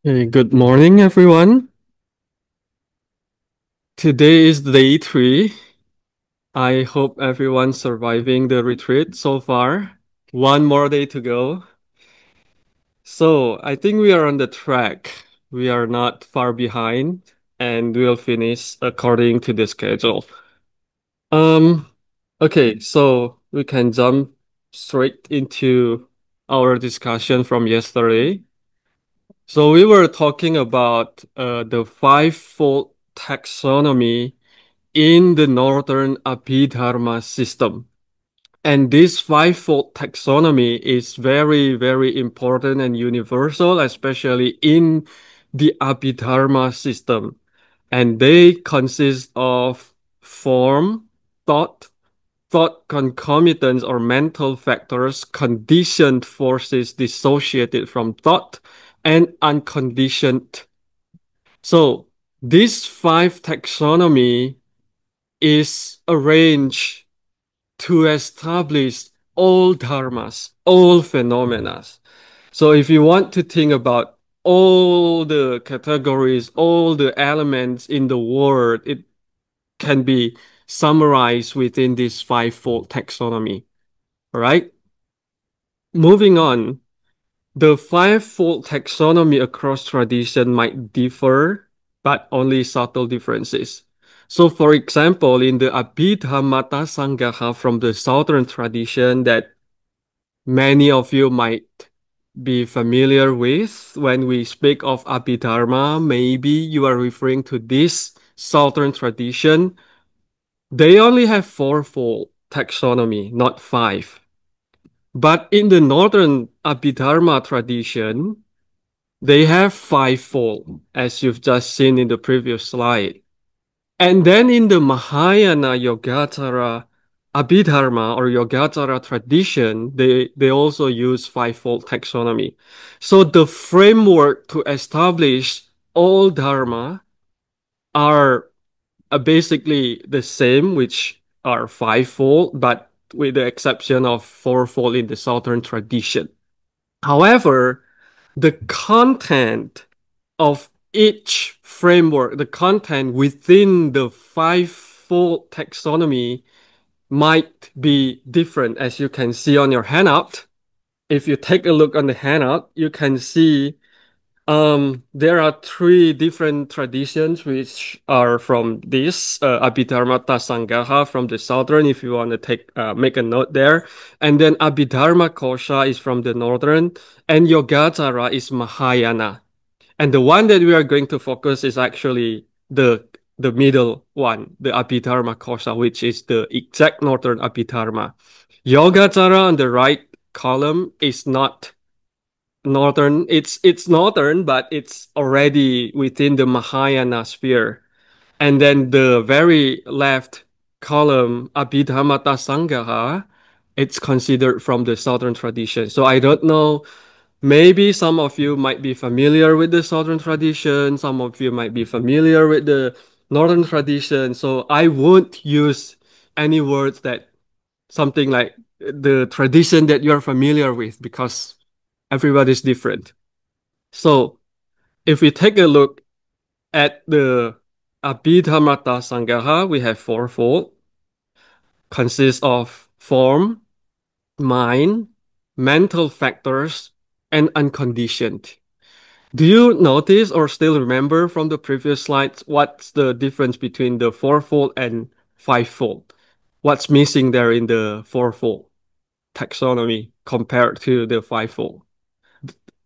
Hey, good morning, everyone. Today is day three. I hope everyone's surviving the retreat so far. One more day to go. So I think we are on the track. We are not far behind, and we'll finish according to the schedule. Um, okay, so we can jump straight into our discussion from yesterday. So we were talking about the fivefold taxonomy in the Northern Abhidharma system. And this fivefold taxonomy is very, very important and universal, especially in the Abhidharma system. And they consist of form, thought, thought concomitants or mental factors, conditioned forces dissociated from thought, and unconditioned. So this five taxonomy is arranged to establish all dharmas, all phenomena. So if you want to think about all the categories, all the elements in the world, it can be summarized within this fivefold taxonomy. All right. Moving on, the fivefold taxonomy across tradition might differ, but only subtle differences. So, for example, in the Abhidhammata Sangaha from the Southern tradition that many of you might be familiar with, when we speak of Abhidharma, maybe you are referring to this Southern tradition. They only have fourfold taxonomy, not five. But in the Northern Abhidharma tradition, they have fivefold, as you've just seen in the previous slide. And then in the Mahayana Yogacara Abhidharma or Yogacara tradition, they also use fivefold taxonomy. So the framework to establish all Dharma are basically the same, which are fivefold, but with the exception of fourfold in the Southern tradition. However, the content of each framework, the content within the fivefold taxonomy might be different, as you can see on your handout. If you take a look on the handout, you can see there are three different traditions which are from this Abhidharmata Sangaha from the southern, if you want to make a note there. And then Abhidharma Kosha is from the northern, and Yogacara is Mahayana. And the one that we are going to focus is actually the middle one, the Abhidharma Kosha, which is the exact northern Abhidharma. Yogacara on the right column is not northern. It's northern, but it's already within the Mahayana sphere. And then the very left column, Abhidhamata Sangaha, it's considered from the southern tradition. So I don't know. Maybe some of you might be familiar with the southern tradition. Some of you might be familiar with the northern tradition. So I won't use any words that something like the tradition that you're familiar with because everybody's different. So if we take a look at the Abhidhamata Sangaha, we have fourfold, consists of form, mind, mental factors, and unconditioned. Do you notice or still remember from the previous slides what's the difference between the fourfold and fivefold? What's missing there in the fourfold taxonomy compared to the fivefold?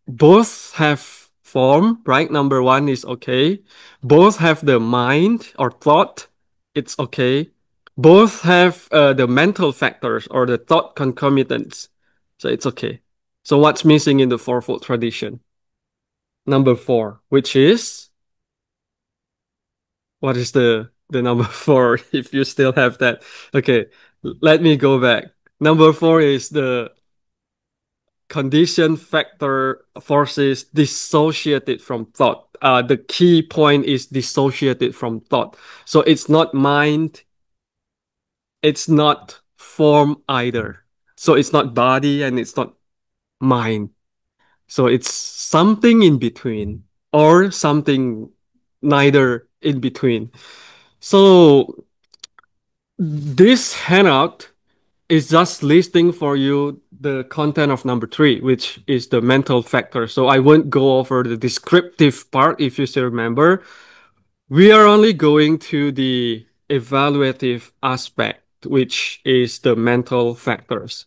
Both have form, right? Number one is okay. Both have the mind or thought, it's okay. Both have the mental factors or the thought concomitants, so it's okay. So what's missing in the fourfold tradition? Number four, which is what is the number four? If you still have that, okay. Let me go back. Number four is the condition factor forces dissociated from thought. The key point is dissociated from thought. So it's not mind, it's not form either. So it's not body and it's not mind. So it's something in between. or something neither in between. So this handout is just listing for you the content of number three, which is the mental factor. So I won't go over the descriptive part if you still remember. We are only going to the evaluative aspect, which is the mental factors.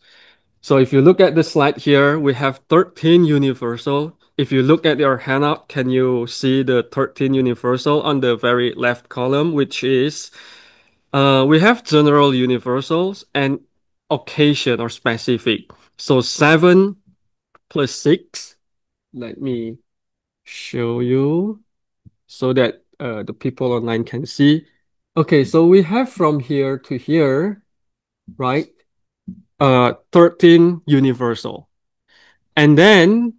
So if you look at the slide here, we have 13 universal. If you look at your handout, can you see the 13 universal on the very left column, which is we have general universals and occasion or specific. So 7 plus 6. Let me show you so that the people online can see. Okay, so we have from here to here, right? 13 universal. And then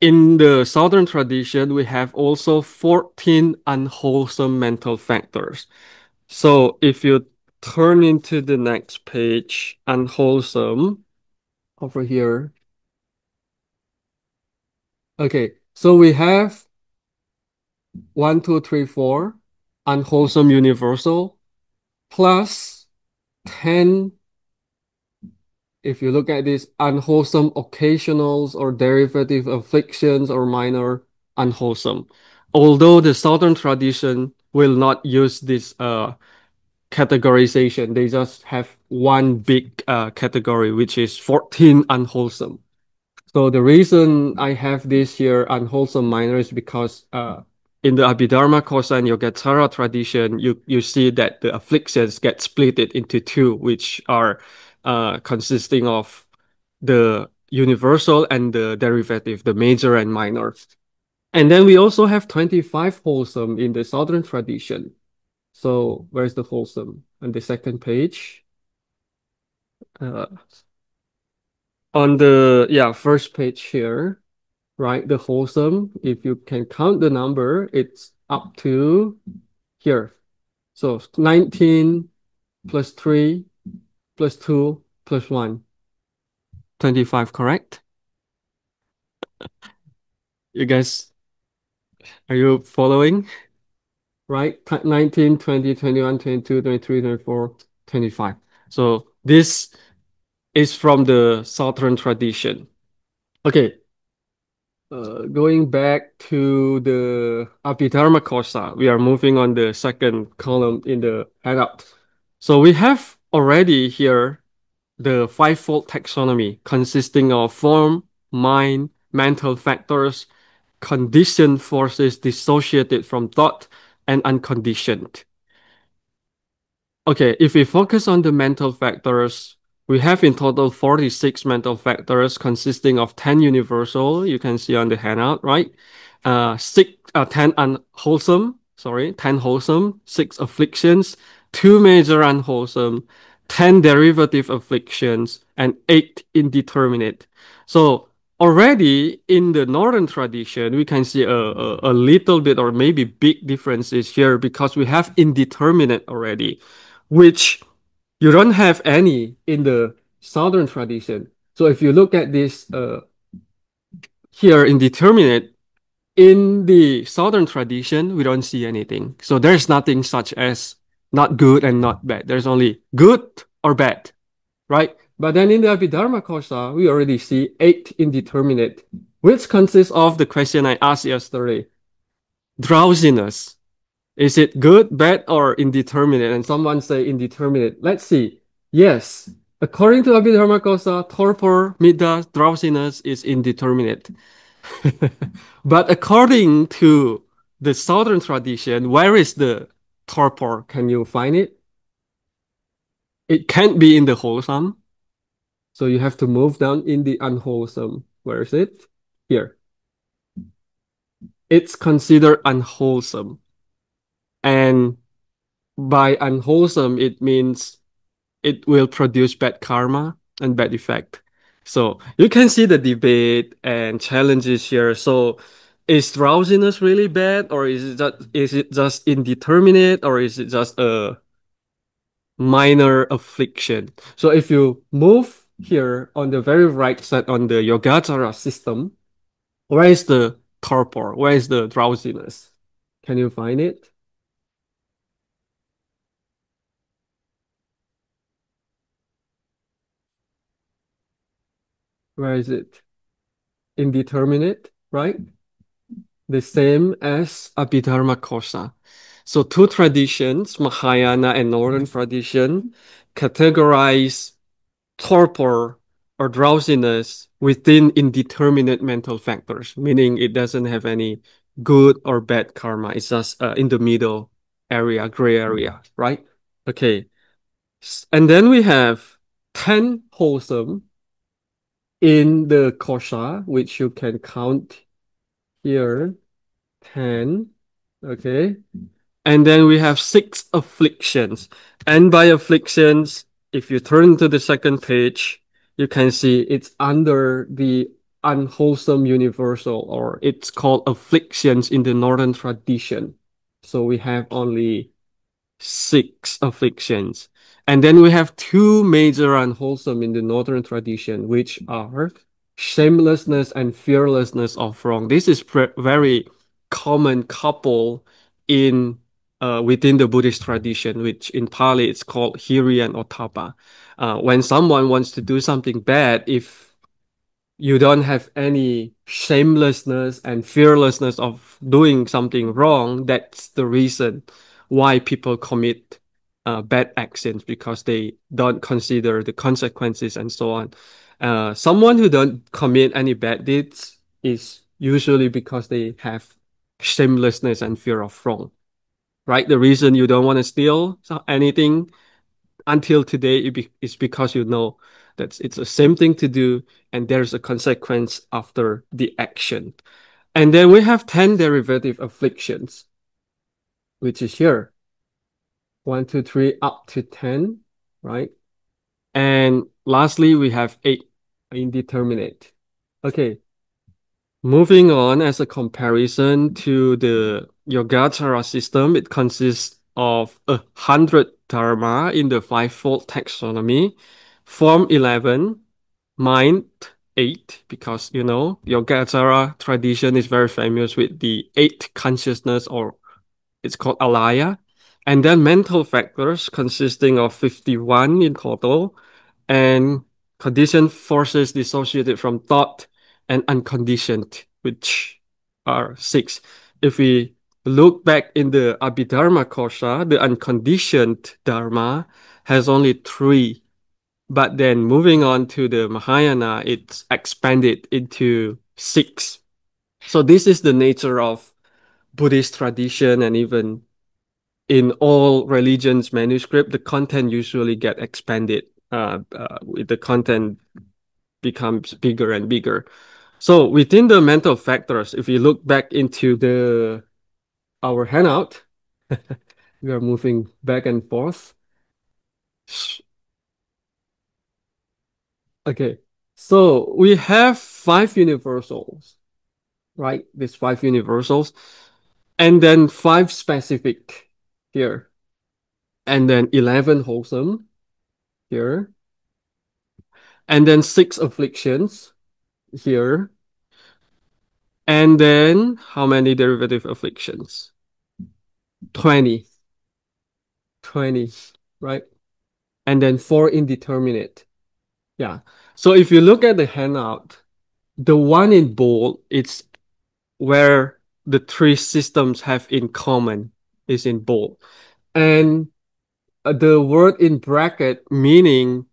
in the Southern tradition, we have also 14 unwholesome mental factors. So if you turn into the next page, unwholesome, over here. Okay, so we have 1, 2, 3, 4, unwholesome universal, plus 10, if you look at this, unwholesome occasionals or derivative afflictions or minor unwholesome. Although the Southern tradition will not use this categorization, they just have one big category, which is 14 unwholesome. So the reason I have this here unwholesome minor is because in the Abhidharma Kosa and Yogacara tradition, you see that the afflictions get split into two, which are consisting of the universal and the derivative, the major and minor. And then we also have 25 wholesome in the Southern tradition. So where's the wholesome? On the second page. Uh, on the first page here, right? The wholesome, if you can count the number, it's up to here. So 19 plus 3 plus 2 plus 1. 25, correct? You guys, are you following? Right? 19, 20, 21, 22, 23, 24, 25. So this is from the Southern tradition. Okay, going back to the Abhidharma Kosa, we are moving on the second column in the handout. So we have already here the fivefold taxonomy consisting of form, mind, mental factors, conditioned forces dissociated from thought, and unconditioned. Okay, if we focus on the mental factors, we have in total 46 mental factors consisting of 10 universal, you can see on the handout, right? 10 unwholesome, 10 wholesome, 6 afflictions, 2 major unwholesome, 10 derivative afflictions, and 8 indeterminate. So already in the Northern tradition, we can see a little bit or maybe big differences here because we have indeterminate already, which you don't have any in the Southern tradition. So if you look at this here indeterminate, in the Southern tradition, we don't see anything. So there's nothing such as not good and not bad. There's only good or bad, right? But then in the Abhidharma Kosa, we already see 8 indeterminate, which consists of the question I asked yesterday. Drowsiness. Is it good, bad, or indeterminate? And someone say indeterminate. Let's see. Yes. According to Abhidharma Kosa, torpor, midda, drowsiness is indeterminate. But according to the Southern tradition, where is the torpor? Can you find it? It can't be in the wholesome. So you have to move down in the unwholesome. Where is it? Here. It's considered unwholesome. And by unwholesome, it means it will produce bad karma and bad effect. So you can see the debate and challenges here. So is drowsiness really bad, or is it just indeterminate, or is it just a minor affliction? So if you move here on the very right side on the Yogacara system, where is the torpor? Where is the drowsiness? Can you find it? Where is it? Indeterminate, right? The same as Abhidharma Kosa. So two traditions, Mahayana and Northern tradition, categorize torpor or drowsiness within indeterminate mental factors, meaning it doesn't have any good or bad karma. It's just in the middle area, gray area, right? Okay. And then we have 10 wholesome in the kosha, which you can count here. 10. Okay. And then we have 6 afflictions. And by afflictions, if you turn to the second page, you can see it's under the unwholesome universal, or it's called afflictions in the Northern tradition. So we have only 6 afflictions. And then we have two major unwholesome in the Northern tradition, which are shamelessness and fearlessness of wrong. This is very common couple in within the Buddhist tradition, which in Pali it's called hiri and ottappa. When someone wants to do something bad, if you don't have any shamelessness and fearlessness of doing something wrong, that's the reason why people commit bad actions, because they don't consider the consequences and so on. Someone who don't commit any bad deeds is usually because they have shamelessness and fear of wrong, right? The reason you don't want to steal anything until today is because you know that it's the same thing to do and there's a consequence after the action. And then we have 10 derivative afflictions, which is here. 1, 2, 3, up to 10, right? And lastly, we have 8 indeterminate. Okay, moving on, as a comparison to the Yogacara system, it consists of 100 Dharma in the fivefold taxonomy, form 11, mind 8, because you know Yogacara tradition is very famous with the 8 consciousness, or it's called alaya, and then mental factors consisting of 51 in total, and conditioned forces dissociated from thought and unconditioned, which are 6. If we look back in the Abhidharma Kosha, the unconditioned Dharma has only 3. But then moving on to the Mahayana, it's expanded into 6. So this is the nature of Buddhist tradition, and even in all religions manuscript, the content usually get expanded. With the content becomes bigger and bigger. So within the mental factors, if you look back into the our handout, we are moving back and forth. Okay, so we have 5 universals, right? These 5 universals, and then 5 specific here, and then 11 wholesome here, and then 6 afflictions here, and then how many derivative afflictions? 20. 20, right? And then 4 indeterminate. Yeah. So if you look at the handout, the one in bold, it's where the 3 systems have in common is in bold. And the word in bracket meaning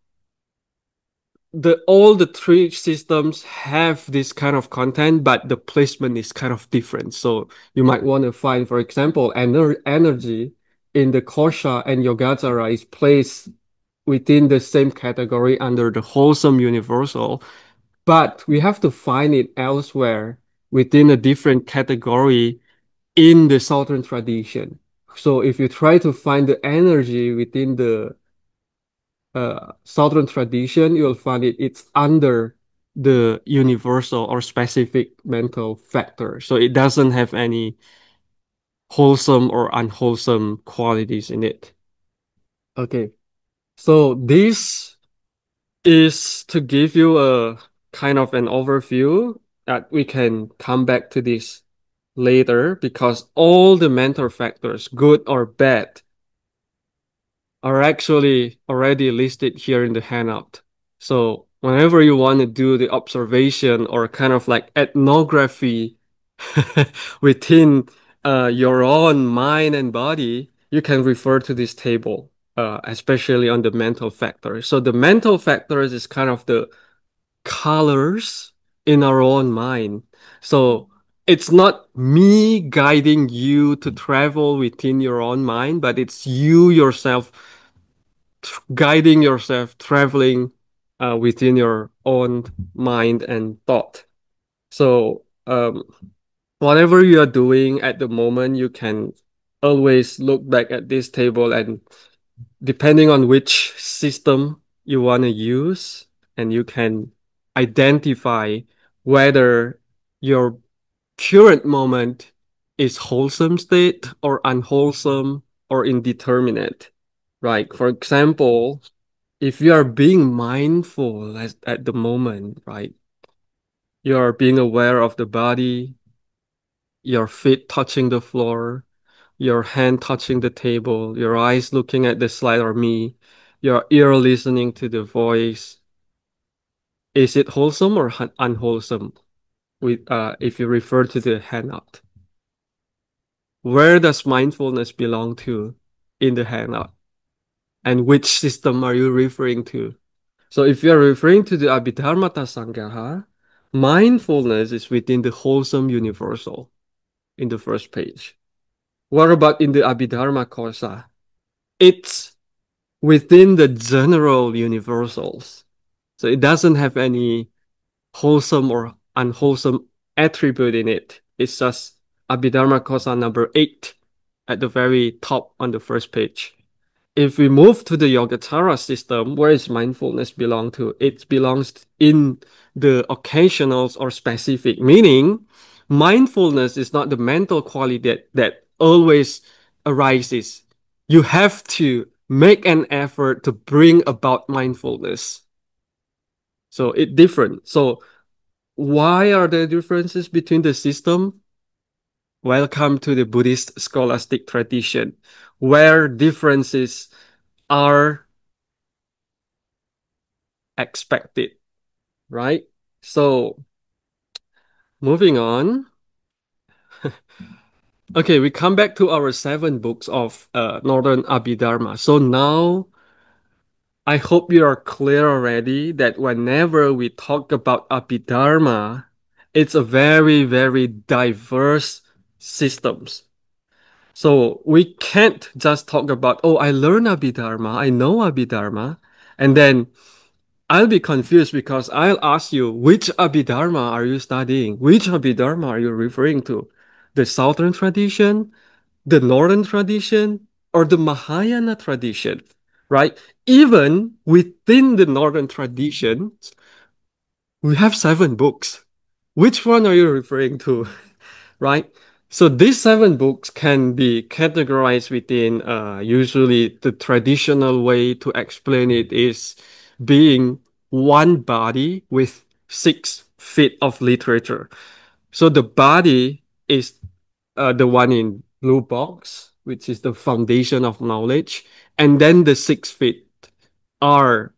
the all the 3 systems have this kind of content, but the placement is kind of different. So you might want to find, for example, energy in the kosha and yogacara is placed within the same category under the wholesome universal, but we have to find it elsewhere within a different category in the southern tradition. So if you try to find the energy within the southern tradition, you'll find it's under the universal or specific mental factor. So it doesn't have any wholesome or unwholesome qualities in it. Okay, so this is to give you a kind of an overview We can come back to this later because all the mental factors, good or bad, are actually already listed here in the handout. So whenever you want to do the observation or kind of like ethnography within your own mind and body, you can refer to this table, especially on the mental factors. So the mental factors is kind of the colors in our own mind. So it's not me guiding you to travel within your own mind, but it's you yourself guiding yourself traveling within your own mind and thought. So whatever you are doing at the moment, you can always look back at this table and depending on which system you want to use, and you can identify whether your current moment is wholesome state or unwholesome or indeterminate, right? For example, if you are being mindful at the moment, right? You are being aware of the body, your feet touching the floor, your hand touching the table, your eyes looking at the slide or me, your ear listening to the voice. Is it wholesome or unwholesome? If you refer to the handout, where does mindfulness belong to in the handout? And which system are you referring to? So if you are referring to the Abhidharmata Sangaha, mindfulness is within the wholesome universal in the first page. What about in the Abhidharma Kosa? It's within the general universals. So it doesn't have any wholesome or unwholesome attribute in it. It's just Abhidharma Kosa number 8 at the very top on the first page. If we move to the Yogacara system, where does mindfulness belong to? It belongs in the occasionals or specific, meaning mindfulness is not the mental quality that always arises. You have to make an effort to bring about mindfulness. So it's different. So why are there differences between the system? Welcome to the Buddhist scholastic tradition, where differences are expected, right? So moving on. Okay, we come back to our 7 books of Northern Abhidharma. So now I hope you are clear already that whenever we talk about Abhidharma, it's a very, very diverse systems. So we can't just talk about, oh, I learned Abhidharma, I know Abhidharma, and then I'll be confused because I'll ask you, which Abhidharma are you studying? Which Abhidharma are you referring to? The Southern tradition, the Northern tradition, or the Mahayana tradition, right? Even within the Northern tradition, we have 7 books. Which one are you referring to, right? So these 7 books can be categorized within usually the traditional way to explain it is being one body with 6 feet of literature. So the body is the one in blue box, which is the foundation of knowledge, and then the 6 feet are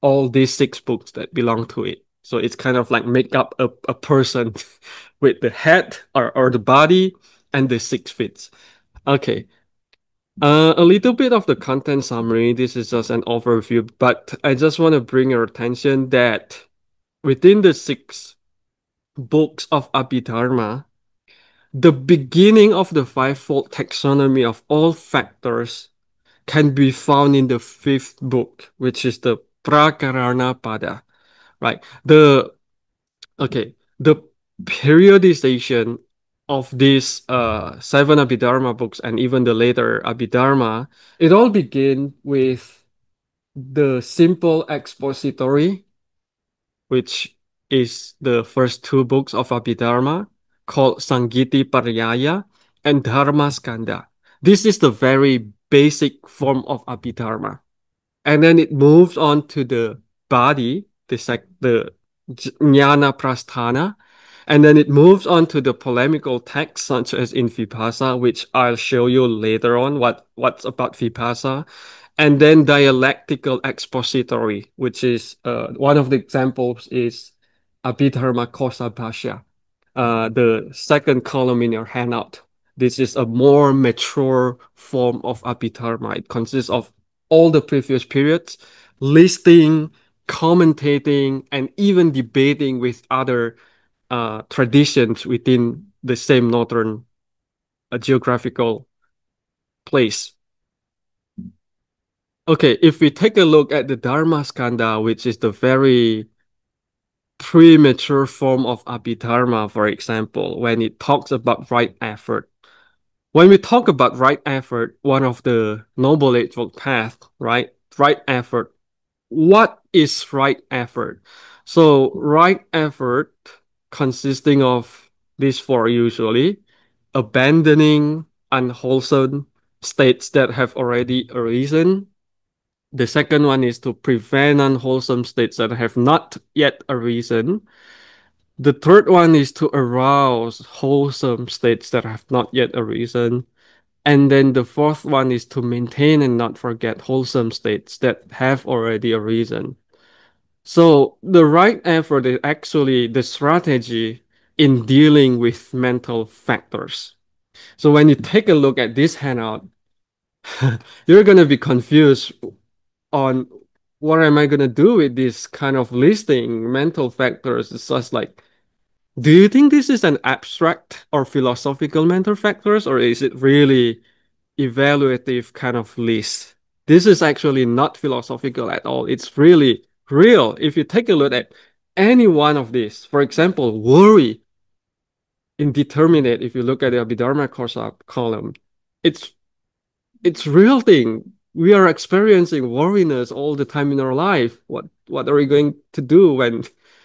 all these 6 books that belong to it. So it's kind of like make up a person with the head or the body and the 6 feet. Okay. A little bit of the content summary. This is just an overview, but I just want to bring your attention that within the 6 books of Abhidharma, the beginning of the fivefold taxonomy of all factors can be found in the 5th book, which is the Prakarana Pada, right? The periodization of these 7 Abhidharma books and even the later Abhidharma, it all begin with the simple expository, which is the first 2 books of Abhidharma called Sangiti Paryaya and Dharma Skanda. This is the very basic form of Abhidharma. And then it moves on to the body, the jnana prasthana. And then it moves on to the polemical texts such as in Vipassana, which I'll show you later on what's about Vipassana. And then dialectical expository, which is one of the examples is Abhidharma Kosa Bhashya, the second column in your handout. This is a more mature form of Abhidharma. It consists of all the previous periods, listing, commentating, and even debating with other traditions within the same northern geographical place. Okay, if we take a look at the Dharma Skanda, which is the very premature form of Abhidharma, for example, when it talks about right effort. When we talk about right effort, one of the Noble Eightfold Path, right? Right effort. What is right effort? So, right effort consisting of these four usually abandoning unwholesome states that have already arisen. The second one is to prevent unwholesome states that have not yet arisen. The third one is to arouse wholesome states that have not yet arisen. And then the fourth one is to maintain and not forget wholesome states that have already arisen. So the right effort is actually the strategy in dealing with mental factors. So when you take a look at this handout, you're going to be confused on what am I going to do with this kind of listing mental factors. It's just like, do you think this is an abstract or philosophical mental factors, or is it really evaluative kind of list? This is actually not philosophical at all. It's really real. If you take a look at any one of these, for example, worry, indeterminate, if you look at the Abhidharma Kosa column, it's it's real thing. We are experiencing worriness all the time in our life. What are we going to do when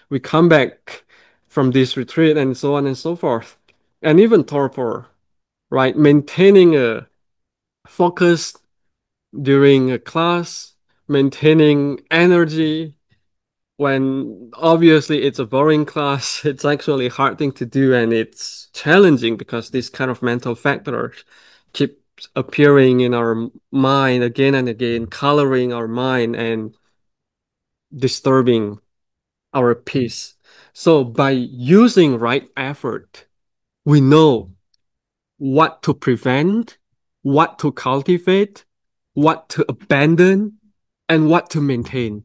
we come back from this retreat and so on and so forth? And even torpor, right? Maintaining a focus during a class, maintaining energy when obviously it's a boring class. It's actually a hard thing to do and it's challenging because this kind of mental factor keeps appearing in our mind again and again, coloring our mind and disturbing our peace. So by using right effort, we know what to prevent, what to cultivate, what to abandon, and what to maintain.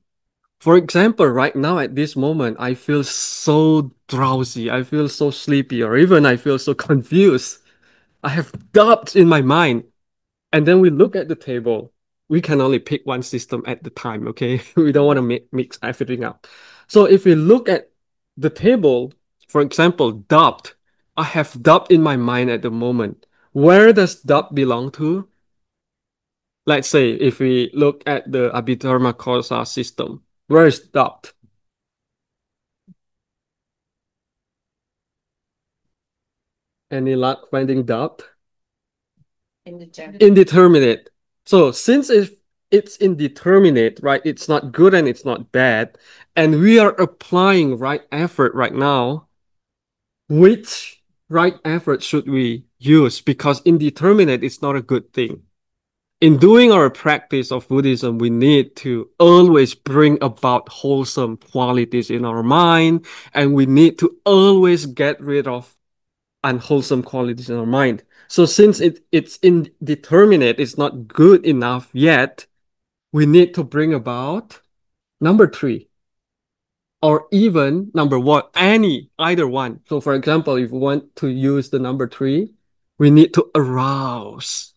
For example, right now at this moment, I feel so drowsy, I feel so sleepy, or even I feel so confused. I have doubts in my mind. And then we look at the table. We can only pick one system at the time, okay? We don't want to mix everything up. So if we look at the table, for example, doubt, I have doubt in my mind at the moment. Where does doubt belong to? Let's say if we look at the Abhidharma Kosa system, where is doubt? Any luck finding doubt? Indeterminate. So since it's indeterminate, right? It's not good and it's not bad, and we are applying right effort right now. Which right effort should we use? Because indeterminate is not a good thing. In doing our practice of Buddhism, we need to always bring about wholesome qualities in our mind, and we need to always get rid of unwholesome qualities in our mind. So since it's indeterminate, it's not good enough yet, we need to bring about number three, or even number one, either one. So for example, if we want to use the number three, we need to arouse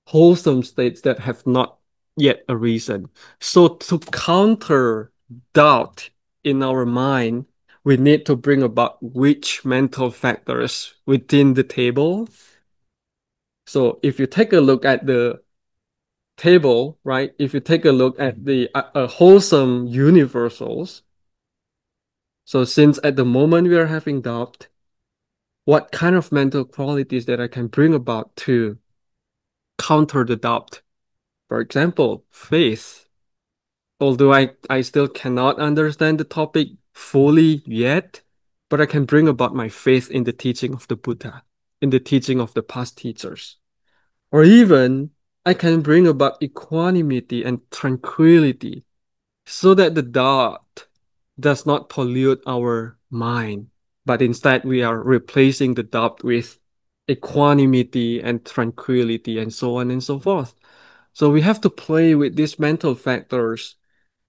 wholesome states that have not yet arisen. So to counter doubt in our mind, we need to bring about which mental factors within the table. So if you take a look at the table, right? If you take a look at the wholesome universals, so since at the moment we are having doubt, what kind of mental qualities that I can bring about to counter the doubt? For example, faith. Although I still cannot understand the topic fully yet, but I can bring about my faith in the teaching of the Buddha, in the teaching of the past teachers. Or even I can bring about equanimity and tranquility so that the doubt does not pollute our mind, but instead we are replacing the doubt with equanimity and tranquility and so on and so forth. So we have to play with these mental factors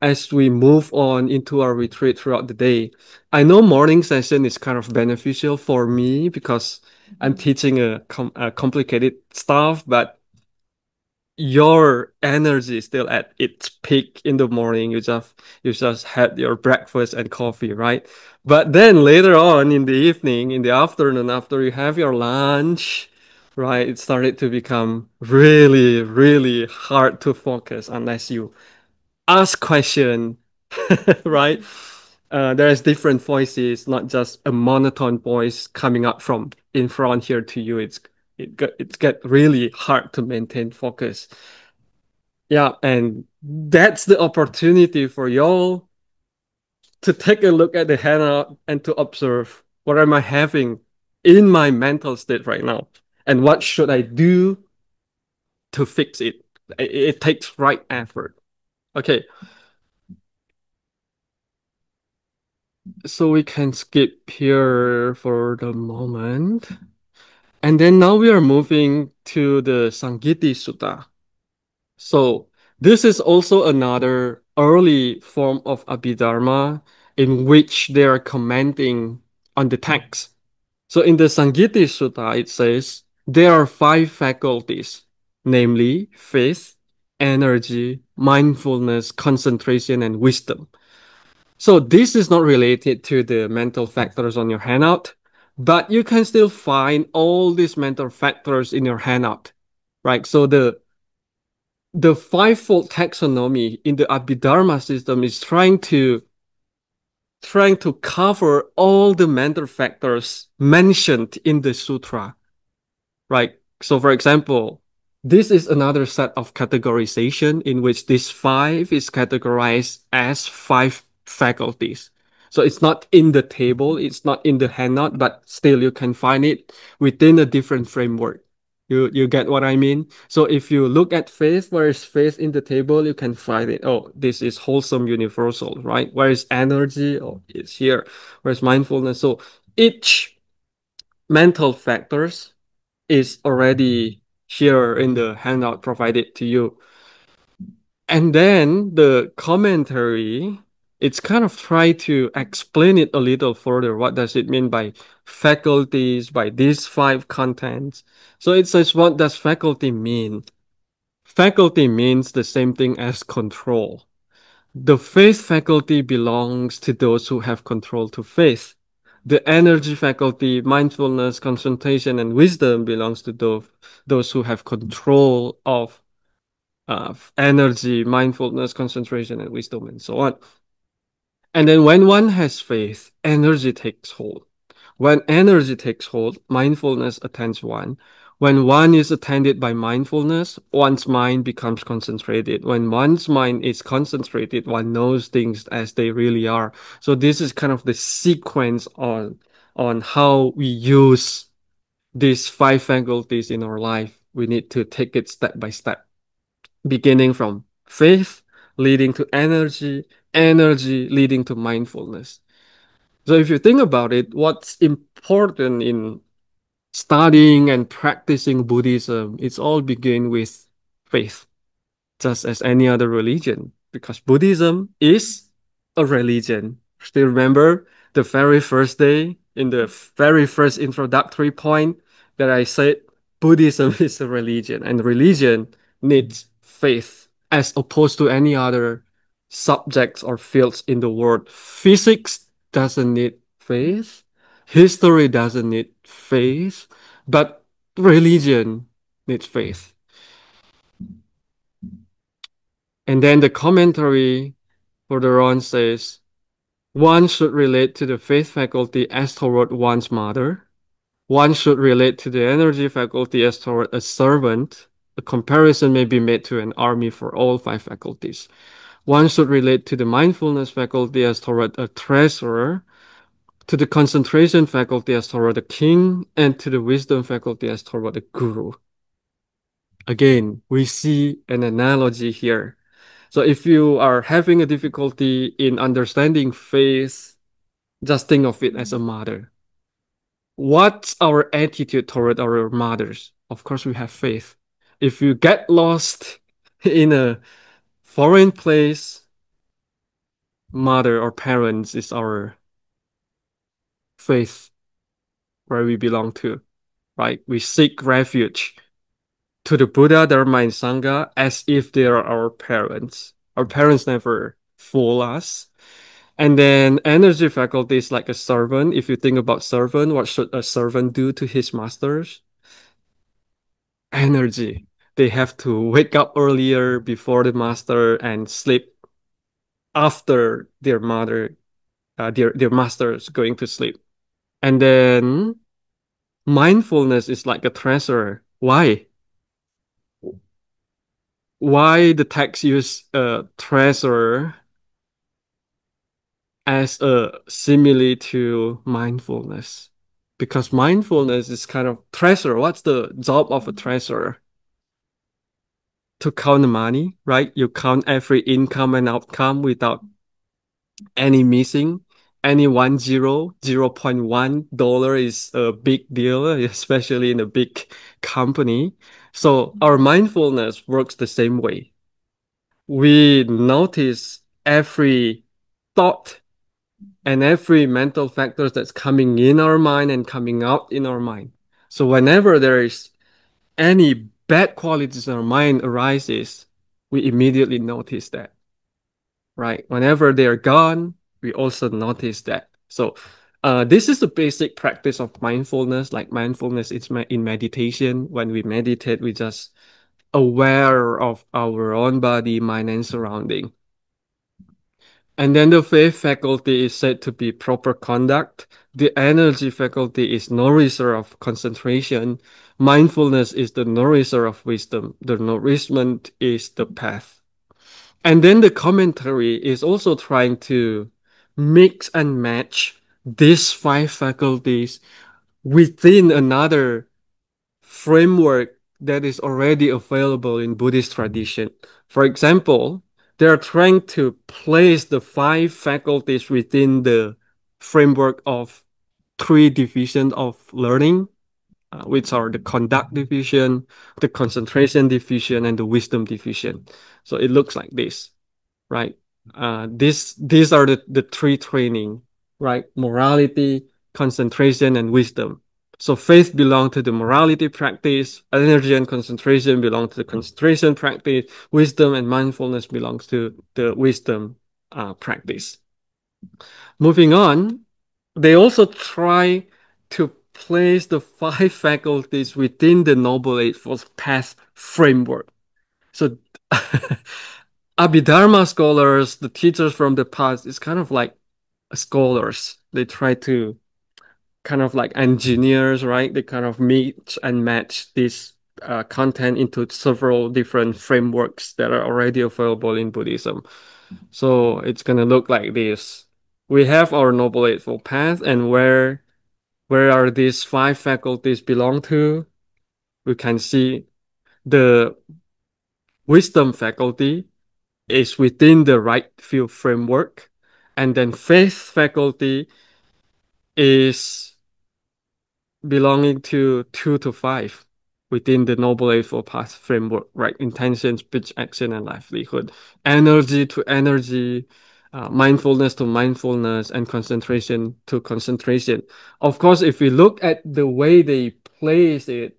as we move on into our retreat throughout the day. I know morning session is kind of beneficial for me because I'm teaching a complicated stuff, but your energy is still at its peak in the morning. You just had your breakfast and coffee, right? But then later on in the evening, in the afternoon, after you have your lunch, right, it started to become really, really hard to focus unless you ask question, right? There's different voices, not just a monotone voice coming up from in front here to you. It's get really hard to maintain focus. Yeah, and that's the opportunity for y'all to take a look at the handout and to observe what am I having in my mental state right now, and what should I do to fix it. It takes right effort. Okay, so we can skip here for the moment. And then now we are moving to the Sangiti Sutta. So this is also another early form of Abhidharma in which they are commenting on the text. So in the Sangiti Sutta, it says there are five faculties, namely faith, energy, mindfulness, concentration, and wisdom. So this is not related to the mental factors on your handout, but you can still find all these mental factors in your handout, right? So the fivefold taxonomy in the Abhidharma system is trying to cover all the mental factors mentioned in the sutra, right? So, for example, this is another set of categorization in which this five is categorized as five faculties. So it's not in the table, it's not in the handout, but still you can find it within a different framework. You get what I mean? So if you look at faith, where is faith in the table, you can find it. Oh, this is wholesome universal, right? Where is energy? Oh, it's here. Where's mindfulness? So each mental factors is already here in the handout provided to you. And then the commentary, it's kind of try to explain it a little further. What does it mean by faculties, by these five contents? So it says, what does faculty mean? Faculty means the same thing as control. The faith faculty belongs to those who have control to faith. The energy faculty, mindfulness, concentration, and wisdom belongs to those who have control of energy, mindfulness, concentration, and wisdom, and so on. And then when one has faith, energy takes hold. When energy takes hold, mindfulness attends one. When one is attended by mindfulness, one's mind becomes concentrated. When one's mind is concentrated, one knows things as they really are. So this is kind of the sequence on how we use these five faculties in our life. We need to take it step by step, beginning from faith, leading to energy, energy leading to mindfulness. So if you think about it, what's important in studying and practicing Buddhism, it's all begin with faith, just as any other religion, because Buddhism is a religion. Still remember the very first day in the very first introductory point that I said Buddhism is a religion, and religion needs faith as opposed to any other subjects or fields in the world. Physics doesn't need faith, history doesn't need faith, but religion needs faith. And then the commentary further on says, one should relate to the faith faculty as toward one's mother. One should relate to the energy faculty as toward a servant. A comparison may be made to an army for all five faculties. One should relate to the mindfulness faculty as toward a treasurer, to the concentration faculty as toward a king, and to the wisdom faculty as toward a guru. Again, we see an analogy here. So if you are having a difficulty in understanding faith, just think of it as a mother. What's our attitude toward our mothers? Of course, we have faith. If you get lost in a foreign place, mother or parents is our faith where we belong to, right? We seek refuge to the Buddha, Dharma, and Sangha as if they are our parents. Our parents never fool us. And then energy faculty is like a servant. If you think about servant, what should a servant do to his masters? Energy. They have to wake up earlier before the master and sleep after their master is going to sleep. And then mindfulness is like a treasurer. Why? Why the text use treasurer as a simile to mindfulness? Because mindfulness is kind of treasurer. What's the job of a treasurer? To count the money, right? You count every income and outcome without any missing. Any 0.1 dollar is a big deal, especially in a big company. So our mindfulness works the same way. We notice every thought and every mental factors that's coming in our mind and coming out in our mind. So whenever there is any bad qualities in our mind arises, we immediately notice that, right? Whenever they're gone, we also notice that. So this is the basic practice of mindfulness. Like mindfulness is in meditation. When we meditate, we just aware of our own body, mind, and surrounding. And then the faith faculty is said to be proper conduct. The energy faculty is nourisher of concentration. Mindfulness is the nourisher of wisdom. The nourishment is the path. And then the commentary is also trying to mix and match these five faculties within another framework that is already available in Buddhist tradition. For example, they are trying to place the five faculties within the framework of three divisions of learning, which are the conduct division, the concentration division, and the wisdom division. So it looks like this, right? These are the three training, right? Morality, concentration, and wisdom. So faith belong to the morality practice, energy and concentration belong to the concentration practice, wisdom and mindfulness belongs to the wisdom practice. Moving on, they also try to place the five faculties within the Noble Eightfold Path framework. So Abhidharma scholars, the teachers from the past, is kind of like scholars. They try to kind of like engineers, right? They kind of mix and match this content into several different frameworks that are already available in Buddhism. So it's gonna look like this. We have our Noble Eightfold Path, and where are these five faculties belong to? We can see the wisdom faculty is within the right view framework, and then faith faculty is belonging to 2 to 5 within the Noble Eightfold Path framework, right? Intention, speech, action, and livelihood. Energy to energy, mindfulness to mindfulness, and concentration to concentration. Of course, if we look at the way they place it,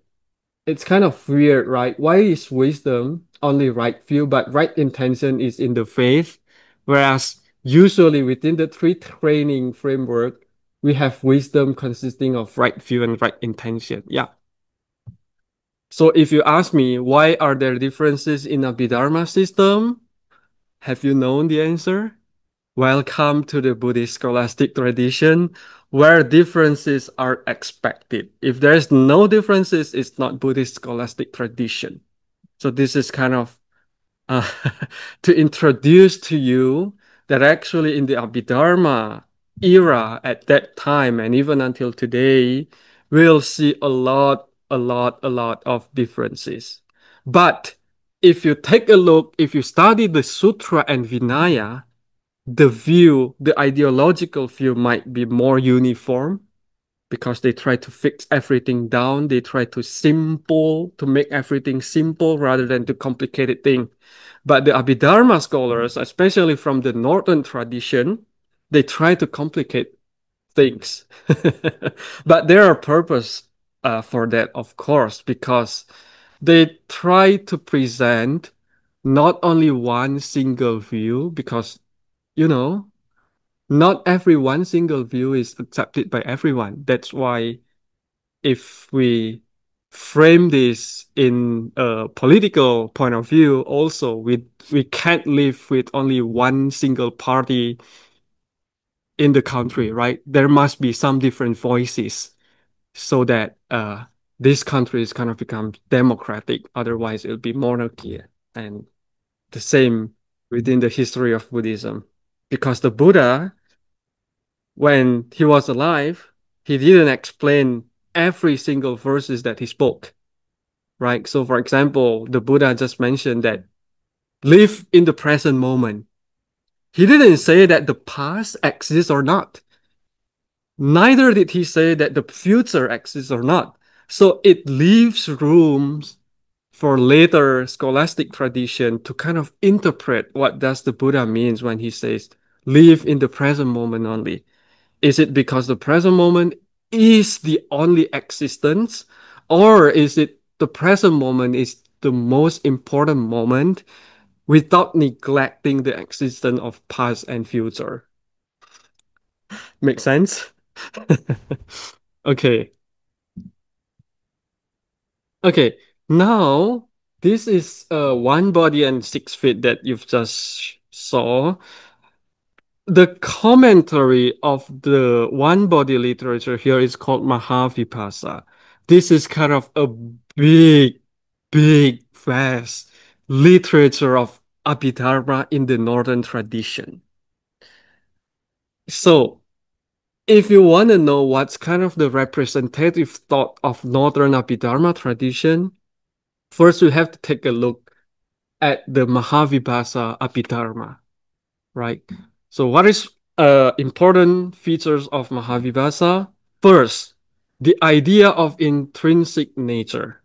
it's kind of weird, right? Why is wisdom only right view, but right intention is in the faith? Whereas usually within the three training framework, we have wisdom consisting of right view and right intention. Yeah. So if you ask me, why are there differences in a Abhidharma system? Have you known the answer? Welcome to the Buddhist Scholastic tradition, where differences are expected. If there's no differences, it's not Buddhist Scholastic tradition. So this is kind of uh, to introduce to you that actually in the Abhidharma era at that time and even until today, we'll see a lot of differences. But if you take a look, if you study the Sutra and Vinaya, the ideological view might be more uniform because they try to fix everything down. They try to make everything simple rather than to complicated thing. But the Abhidharma scholars, especially from the Northern tradition, they try to complicate things. But there are purpose for that, of course, because they try to present not only one single view, because, you know, not every one single view is accepted by everyone. That's why if we frame this in a political point of view, also we can't live with only one single party in the country, right? There must be some different voices so that this country is kind of become democratic. Otherwise, it'll be monarchy. And the same within the history of Buddhism, because the Buddha, when he was alive, he didn't explain every single verses that he spoke, right? So, for example, the Buddha just mentioned that live in the present moment. He didn't say that the past exists or not. Neither did he say that the future exists or not. So it leaves rooms for later scholastic tradition to kind of interpret what does the Buddha means when he says live in the present moment only. Is it because the present moment is the only existence, or is it the present moment is the most important moment without neglecting the existence of past and future? Make sense? Okay. Okay. Now, this is one body and 6 feet that you've just saw. The commentary of the one body literature here is called Mahavipasa. This is kind of a big, big, vast literature of Abhidharma in the Northern tradition. So, if you want to know what's kind of the representative thought of Northern Abhidharma tradition, first we have to take a look at the Mahavipasa Abhidharma, right? So what is important features of Mahavipasa? First, the idea of intrinsic nature.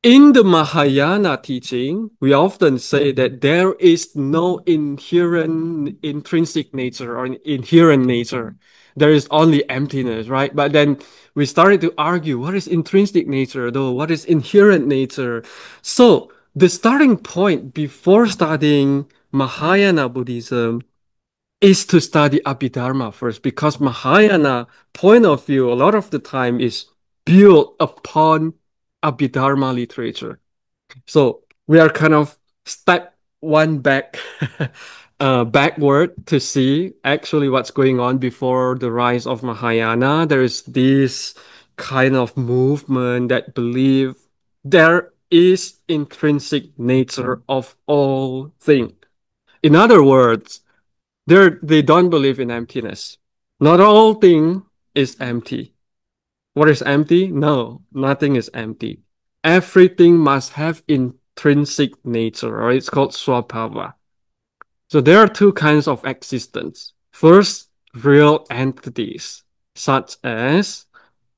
In the Mahayana teaching, we often say that there is no inherent intrinsic nature or inherent nature. There is only emptiness, right? But then we started to argue what is intrinsic nature, though? What is inherent nature? So the starting point before studying Mahayana Buddhism is to study Abhidharma first, because Mahayana point of view a lot of the time is built upon Abhidharma literature. So we are kind of step one back backward to see actually what's going on before the rise of Mahayana. There is this kind of movement that believe there is intrinsic nature of all things. In other words, they don't believe in emptiness. Not all thing is empty. What is empty? No, nothing is empty. Everything must have intrinsic nature, or it's called swabhava. So there are two kinds of existence. First, real entities, such as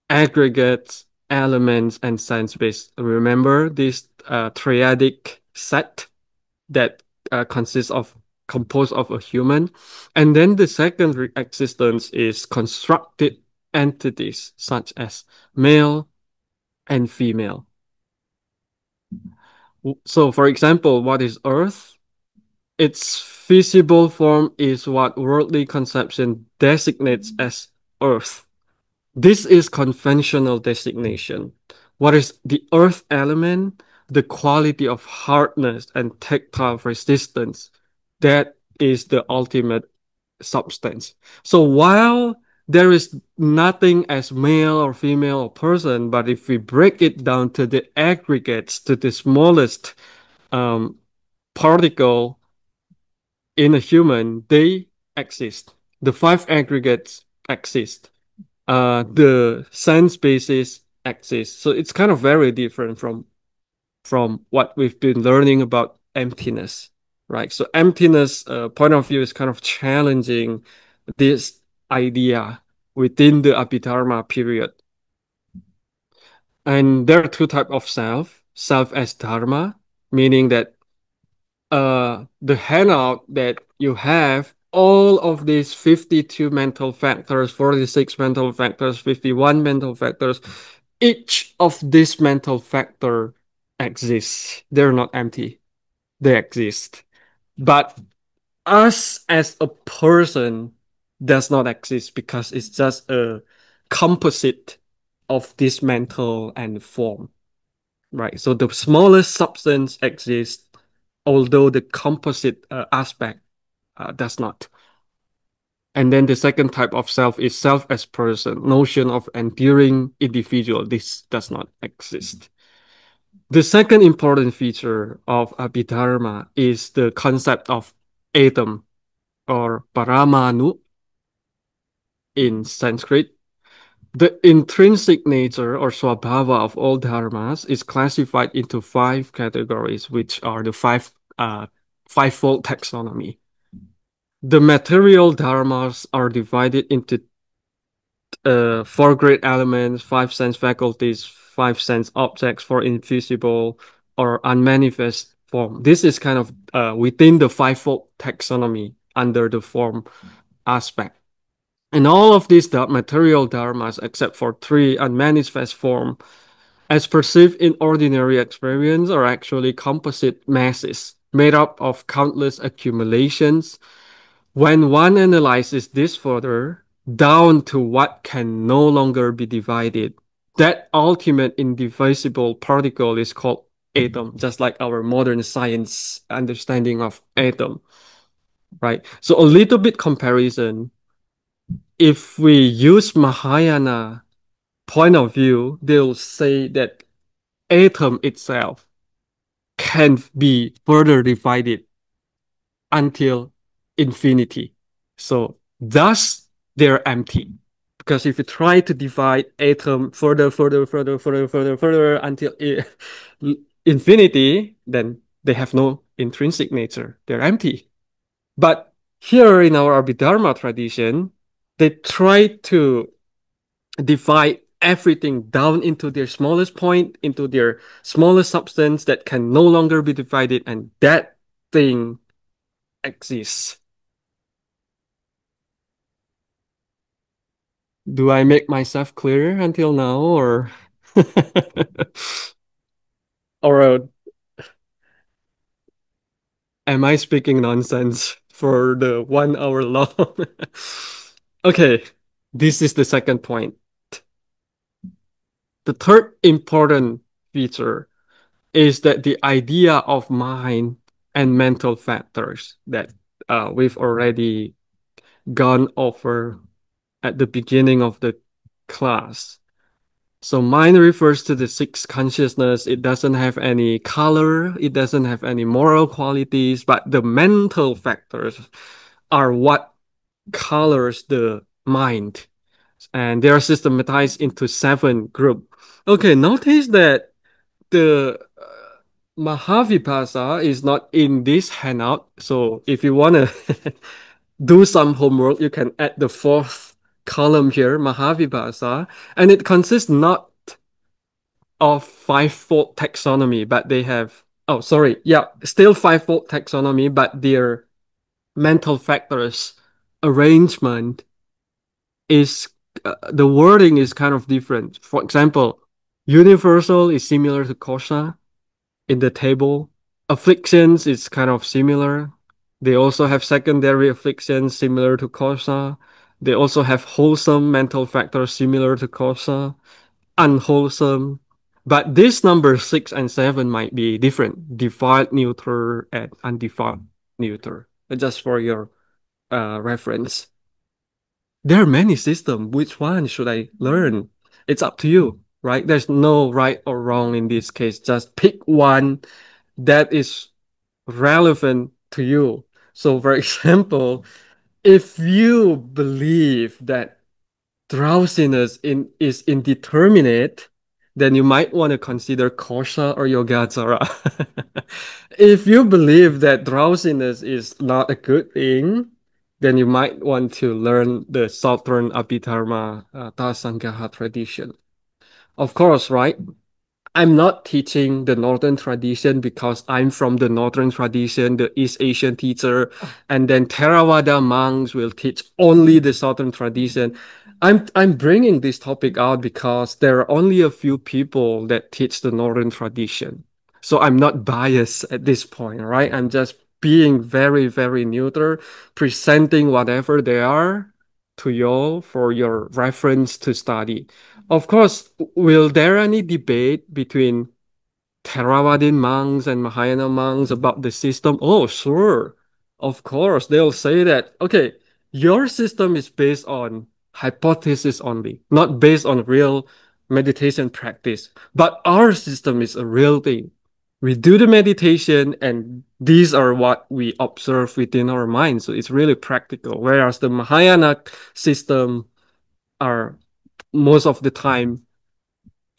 aggregates, elements, and sense-based. Remember this triadic set that consists of composed of a human. And then the second existence is constructed entities such as male and female. So for example, what is earth? Its visible form is what worldly conception designates as earth. This is conventional designation. What is the earth element? The quality of hardness and tactile resistance. That is the ultimate substance. So while there is nothing as male or female or person, but if we break it down to the aggregates, to the smallest um, particle in a human, they exist. The five aggregates exist. The sense basis exists. So it's kind of very different from what we've been learning about emptiness, right? So emptiness point of view is kind of challenging this idea within the Abhidharma period. And there are two types of self. Self as dharma, meaning that the handout that you have all of these 52 mental factors, 46 mental factors, 51 mental factors, each of these mental factor exists. They're not empty. They exist. But us as a person does not exist because it's just a composite of this mental and form, right? So the smallest substance exists, although the composite aspect does not. And then the second type of self is self as person, notion of enduring individual. This does not exist. The second important feature of Abhidharma is the concept of atom or paramanu in Sanskrit. The intrinsic nature or swabhava of all dharmas is classified into five categories, which are the fivefold taxonomy. The material dharmas are divided into four great elements, five sense faculties, five sense objects for invisible or unmanifest form. This is kind of within the fivefold taxonomy under the form aspect. And all of these material dharmas, except for three unmanifest form, as perceived in ordinary experience, are actually composite masses made up of countless accumulations. When one analyzes this further, down to what can no longer be divided, that ultimate indivisible particle is called atom, just like our modern science understanding of atom, right? So a little bit comparison. If we use Mahayana point of view, they'll say that atom itself can be further divided until infinity. So thus they're empty. Because if you try to divide atom further until infinity, then they have no intrinsic nature. They're empty. But here in our Abhidharma tradition, they try to divide everything down into their smallest point, into their smallest substance that can no longer be divided, and that thing exists. Do I make myself clear until now, or or am I speaking nonsense for the 1 hour long? Okay, this is the second point. The third important feature is that the idea of mind and mental factors that we've already gone over at the beginning of the class. So mind refers to the sixth consciousness. It doesn't have any color. It doesn't have any moral qualities, but the mental factors are what colors the mind. And they are systematized into seven groups. Okay, notice that the Mahavipasa is not in this handout. So if you want to do some homework, you can add the fourth column here, Mahavipasa, and it consists not of fivefold taxonomy, but they have, oh, sorry, yeah, still fivefold taxonomy, but their mental factors arrangement is, the wording is kind of different. For example, universal is similar to kosa in the table. Afflictions is kind of similar. They also have secondary afflictions similar to kosa. They also have wholesome mental factors similar to kosa, unwholesome. But this number 6 and 7 might be different. Defiled neuter and undefiled neuter. Just for your reference. There are many systems. Which one should I learn? It's up to you, right? There's no right or wrong in this case. Just pick one that is relevant to you. So, for example, if you believe that drowsiness is indeterminate, then you might want to consider Kosha or Yogacara. If you believe that drowsiness is not a good thing, then you might want to learn the Southern Abhidharma Tasangaha tradition. Of course, right? I'm not teaching the Northern tradition because I'm from the Northern tradition, the East Asian teacher, and then Theravada monks will teach only the Southern tradition. I'm bringing this topic out because there are only a few people that teach the Northern tradition. So I'm not biased at this point, right? I'm just being very, very neutral, presenting whatever they are to you for your reference to study. Of course, will there any debate between Theravadin monks and Mahayana monks about the system? Oh, sure. Of course, they'll say that, okay, your system is based on hypothesis only, not based on real meditation practice. But our system is a real thing. We do the meditation, and these are what we observe within our mind. So it's really practical. Whereas the Mahayana system are most of the time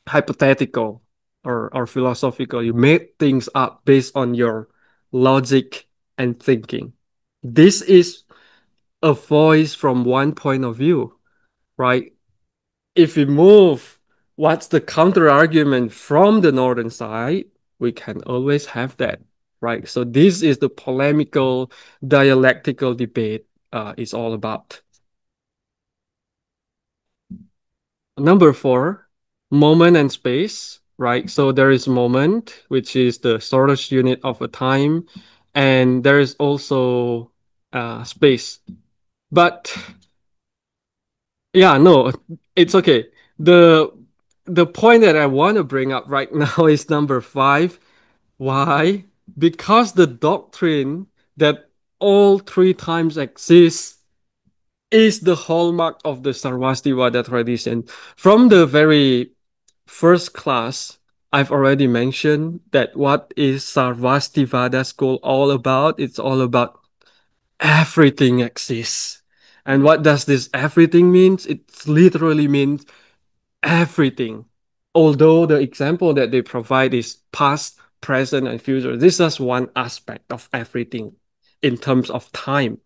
hypothetical or philosophical. You made things up based on your logic and thinking. This is a voice from one point of view, right? If we move, what's the counter argument from the northern side? We can always have that, right? So this is the polemical dialectical debate is all about. Number four, moment and space, right? So there is moment, which is the shortest unit of a time, and there is also space. But yeah, no, it's okay. The the point that I want to bring up right now is number five. Why? Because the doctrine that all three times exists is the hallmark of the Sarvastivada tradition. From the very first class, I've already mentioned that what is Sarvastivada school all about? It's all about everything exists. And what does this everything means? It literally means everything. Although the example that they provide is past, present, and future, this is one aspect of everything in terms of time.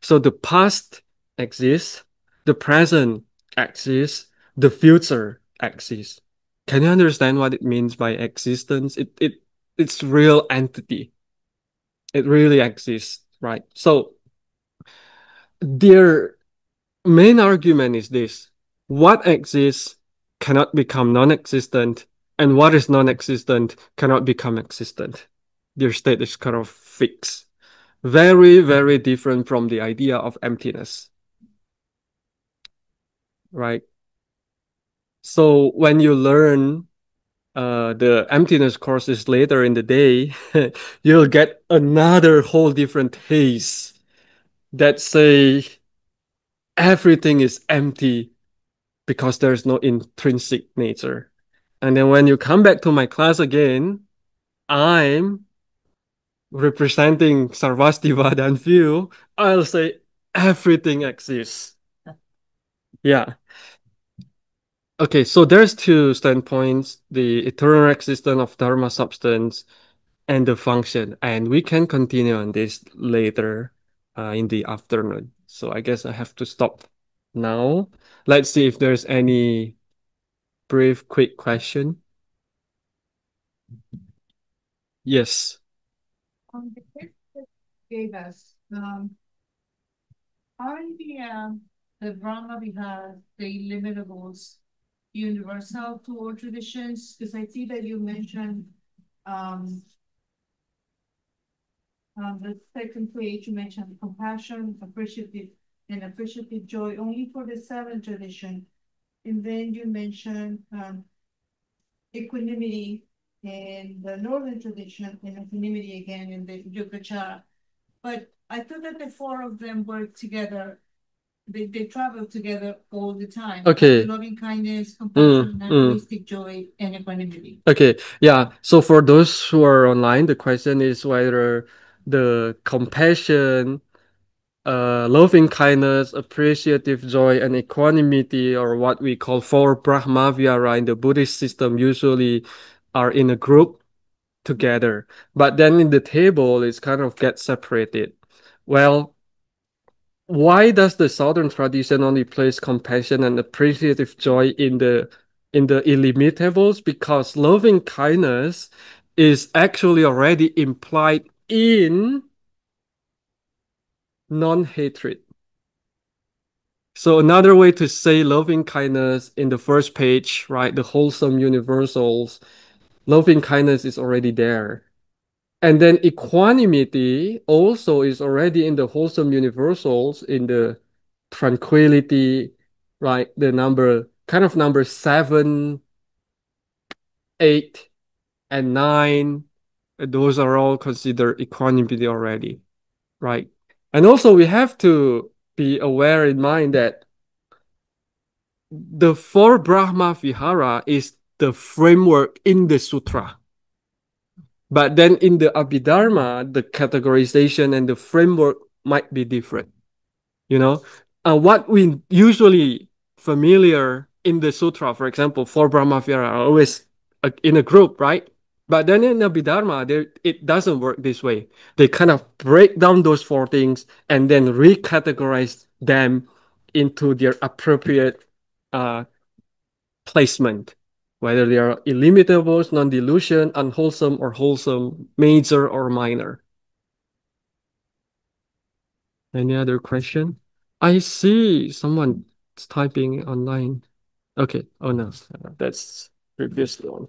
So the past exists, the present exists, the future exists. Can you understand what it means by existence? It's real entity. It really exists, right? So their main argument is this: what exists cannot become non-existent, and what is non-existent cannot become existent. Their state is kind of fixed. Very, very different from the idea of emptiness, right? So when you learn the emptiness courses later in the day, you'll get another whole different taste that say everything is empty because there's no intrinsic nature. And then when you come back to my class again, I'm representing Sarvastivadin view. I'll say everything exists. Yeah. Okay, so there's two standpoints, the eternal existence of Dharma substance and the function. And we can continue on this later in the afternoon. So I guess I have to stop now. Let's see if there's any brief, quick question. Yes. The tip that you gave us, are the Brahma Vihara, the illimitables, universal to all traditions? Because I see that you mentioned um, the second page, you mentioned compassion, appreciative joy only for the seventh tradition. And then you mentioned equanimity in the northern tradition and equanimity again in the Yogacara. But I thought that the four of them work together. They travel together all the time. Okay. Loving kindness, compassion, altruistic joy, and equanimity. Okay. Yeah. So for those who are online, the question is whether the compassion, loving kindness, appreciative joy, and equanimity, or what we call four Brahma Vihara in the Buddhist system, usually are in a group together. But then in the table, it's kind of get separated. Well, why does the Southern tradition only place compassion and appreciative joy in the illimitables? Because loving kindness is actually already implied in non-hatred. So another way to say loving kindness in the first page, right? The wholesome universals, loving kindness is already there. And then equanimity also is already in the wholesome universals in the tranquility, right? The number kind of number 7, 8, and 9. Those are all considered equanimity already, right? And also we have to be aware in mind that the four Brahma Vihara is the framework in the sutra. But then in the Abhidharma, the categorization and the framework might be different. You know, what we usually familiar in the sutra, for example, four Brahma Vihara are always in a group, right? But then in Abhidharma, there it doesn't work this way. They kind of break down those four things and then recategorize them into their appropriate uh, placement, whether they are illimitables, non-delusion, unwholesome or wholesome, major or minor. Any other question? I see someone typing online. Okay. Oh no, that's previous one.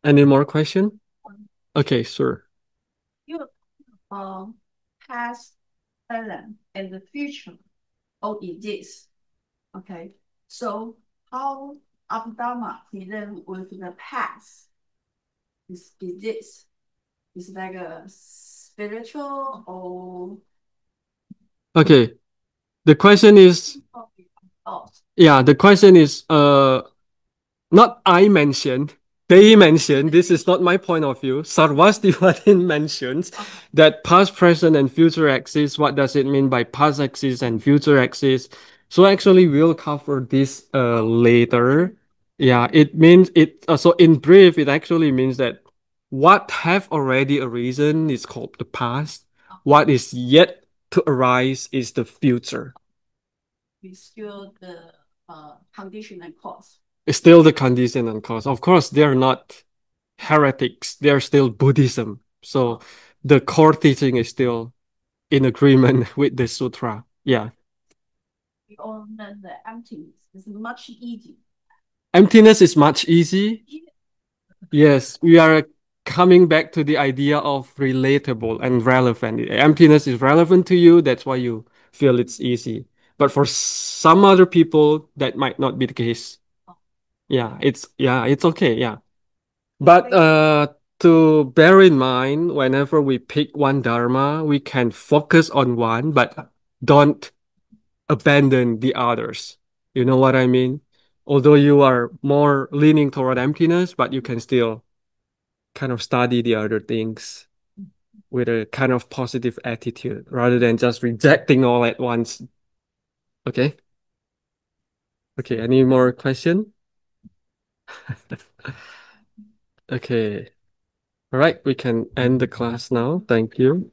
Any more question? Okay, sure. You past, present, and the future all exist. Okay. So how Abhidharma present with the past is this? Is like a spiritual or Okay. The question is, oh, yeah, the question is, not I mentioned, they mentioned, this is not my point of view. Sarvastivadin mentions that past, present, and future exist. What does it mean by past exist and future exist? So actually, we'll cover this later. Yeah, it means it. So in brief, it actually means that what have already arisen is called the past. What is yet to arise is the future. is still the condition and cause. It's still the condition and cause. Of course, they're not heretics. They're still Buddhism. So the core teaching is still in agreement with the sutra. Yeah. We all know the emptiness is much easier. Emptiness is much easy. Yes, we are coming back to the idea of relatable and relevant. Emptiness is relevant to you, that's why you feel it's easy. But for some other people, that might not be the case. Yeah, it's okay. Yeah. But to bear in mind, whenever we pick one dharma, we can focus on one, but don't abandon the others. You know what I mean? Although you are more leaning toward emptiness, but you can still kind of study the other things with a kind of positive attitude rather than just rejecting all at once. Okay? Okay, any more question? Okay. All right, we can end the class now. Thank you.